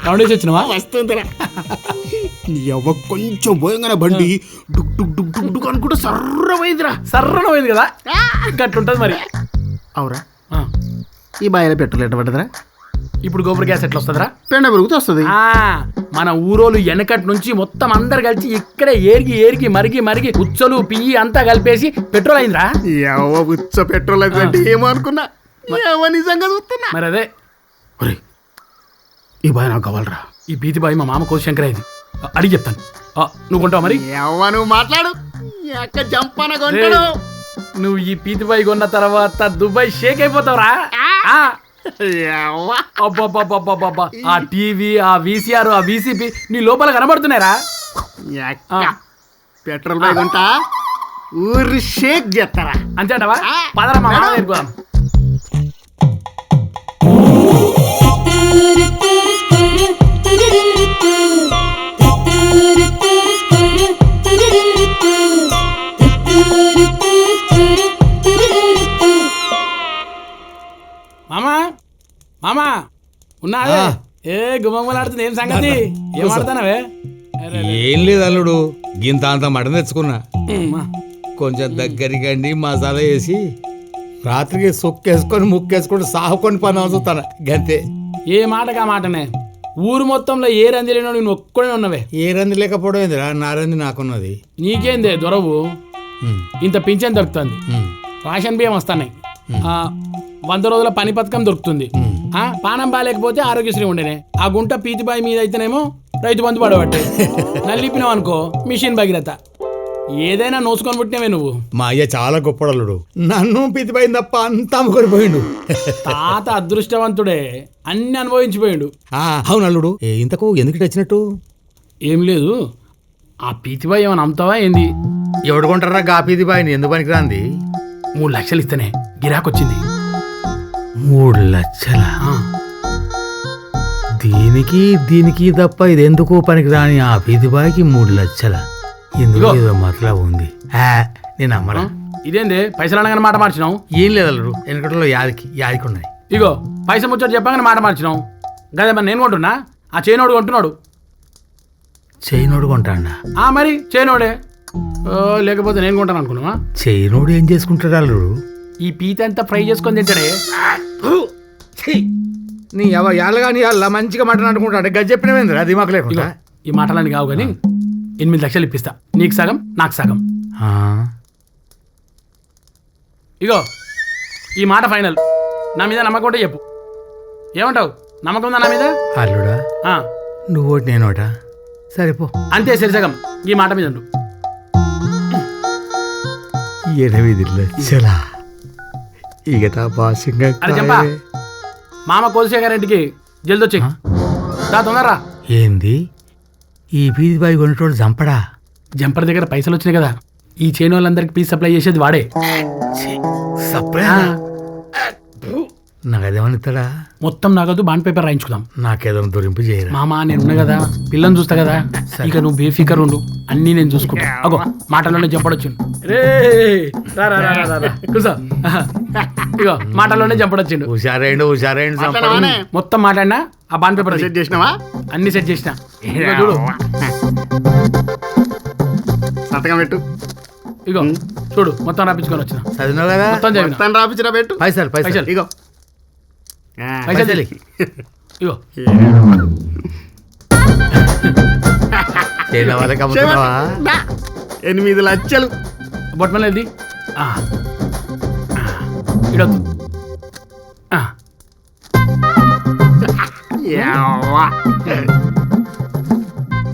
Sound వేసి వచ్చినావా? వస్తుందిరా. ఎవ కొంచెం పోయంగానే బండి Duc Duc Duc Duc Duc అనుకుంటూ సర్రమైందిరా. సర్రన పోయింది కదా, గట్టుంటది మరి. అవురా, ఈ బాయిలో పెట్రోల్ ఎట్ట పడ్డదిరా? ఇప్పుడు గోబర్ గ్యాస్ ఎట్లా వస్తుందిరా? పెండ పెరుగుతూ వస్తుంది. మన ఊరోళ్ళు వెనకటి నుంచి మొత్తం అందరు కలిసి ఇక్కడే ఏరిగి మరిగి మరిగి ఉచ్చలు పియ్యి అంతా కలిపేసి పెట్రోల్ అయిందిరా. ఎవ ఉచ్చ పెట్రోల్ అయితే ఏమో అనుకున్నా, నిజంగా చూస్తున్నా. మరి అదే ఈ బాయ్ నాకు కావాలరా. ఈ బీతి బాయ్ మా మామ కోశంకర్ అయింది, అడిగి చెప్తాను. నువ్వు కొంటావు మరి? నువ్వు మాట్లాడు. జంపన కొంటాడు. నువ్వు ఈ పీతి బాయ్ కొన్న తర్వాత దుబాయ్ షేక్ అయిపోతావురా. ఆ టీవీ, ఆ వీసీఆర్, ఆ వీసీపీ నీ లోపల కనబడుతున్నారా? పెట్రోల్ బాయ్ కొంటా, ఊరి షేక్ చేస్తారా అంతేటవా? పదరా మా మామ వెళ్ళిపోదాం. మామా మామా ఉన్నావే? ఏ గుమ్మగుమ్మలాడుతుంది, ఏం సంగతి? ఏం ఆడుతున్నావే? ఏం లేదు అల్లుడు, గింత అంత మటన్ తెచ్చుకున్నా. కొంచెం దగ్గరికండి మసాలా వేసి రాత్రికి సొక్కేసుకొని ముక్కేసుకొని సాగుకొని పని అవుతాను గంతే. ఏ మాటగా మాటనే, ఊరు మొత్తంలో ఏ రంది లేనో నేను ఒక్కడే ఉన్నవే. ఏ రంది లేకపోవడం ఏందిరా, నా రంది నాకున్నది. నీకేందే దొరవు, ఇంత పింఛన్ దొరుకుతుంది, రేషన్ బియ్యం వస్తున్నాయి, 100 రోజుల పని పథకం దొరుకుతుంది, పానం బాగాలేకపోతే ఆరోగ్యశ్రీ ఉండేనే, ఆ గుంట పీతిబాయి మీద అయితేనేమో రైతు బంధు పడబట్టే, నల్లిపినావు అనుకో మిషన్ భగీరథ. ఏదైనా నోసుకొని పుట్టినవే నువ్వు. మా అయ్య చాలా గొప్పడల్లుడు, నన్ను పీతిపోయింది తప్ప అంతా అమ్ముకొనిపోయిండు. తాత అదృష్టవంతుడే, అన్ని అనుభవించిపోయిండు. అవును అల్లుడు, ఇంతకు ఎందుకు వచ్చినట్టు? ఏం లేదు, ఆ పీతిబాయి ఏమైనా అమ్ముతావా ఏంది? ఎవడు కొంటారా గా పీతిబాయిని? ఎందుకు పనికిరాంది? 3 లక్షలు ఇస్తేనే గిరాకొచ్చింది. 3 లక్షల? దీనికి తప్ప ఇది ఎందుకు పనికిరాని ఆ పీతిబాయికి 3 లక్షల? ఇందులో ఏదో మతలా ఉంది. నేను అమ్మరా. ఇదేంది పైసలు అనగానే మాట మార్చినావు? ఏం లేదు అల్లుడు, వెనకట్లో యాదికి ఉన్నాయి. ఇగో పైస ముచ్చట చెప్పగానే మాట మార్చినావు. గదే మరి నేను కొంటున్నా, ఆ చైనోడు కొంటున్నాడు. చైనోడు కొంటాడా? మరి చైనోడే, లేకపోతే నేను కొంటాను అనుకున్నావా? చైనోడు ఏం చేసుకుంటాడు అల్లుడు? ఈ పీత అంతా ఫ్రై చేసుకొని తింటాడే. నీ యాళ్ళగాని అలా మంచిగా మటన్ అనుకుంటాడు. గది చెప్పినవేంద్రా అది మాకు లేకుండా. ఈ మాటలని కావు కానీ 8 లక్షలు ఇప్పిస్తా, నీకు సగం నాకు సగం. ఇగో ఈ మాట ఫైనల్, నా మీద నమ్మకం ఉంటే చెప్పు. ఏమంటావు? నమ్మకం ఉందా నా మీద? అల్లుడా నువ్వోటి నేనోట, సరిపో. అంతే, సరిసగం. ఈ మాట మీద ఉండు. 8 లక్షలా? ఇక అరే చెప్పా, మామ కోల్శేఖరెడ్డికి జల్ది వచ్చి తొందరరా. ఏంది ఈ పీతిబాయి కొనేటోడు జంపడా? జంపర్ దగ్గర పైసలు వచ్చినాయి కదా, ఈ చైన్ వాళ్ళందరికి పీస్ సప్లై చేసేది వాడే. సప్లై? నాకదేమని ఇస్తాడా? మొత్తం నగదు బాండ్ పేపర్ రాయించుకుందాం. నాకేదో దొరింపు చేయరా మామా, నేను ఉన్నా కదా, పిల్లని చూస్తా కదా, ఇక నువ్వు బేఫికర్ ఉండు, అన్నీ నేను చూసుకుంటా. అగో మాటల్లోనే చంపడొచ్చు. రే కూసో. ఇగో మాటల్లోనే చంపడొచ్చిండు. హుషారైండు. మొత్తం మాట్లాడినా, ఆ బాండ్ పేపర్ సెట్ చేసినావా? అన్ని సెట్ చేసిన. చూడు, సంతకం పెట్టు. ఇగో చూడు, మొత్తం రాపించుకొని వచ్చిన. చదివినావు కదా? మొత్తం రాపించిన పెట్టు. పైసలు ఇగో పైసలు ఇగో. 8 లక్షలు బొట్టమనేది ఇడొద్దు.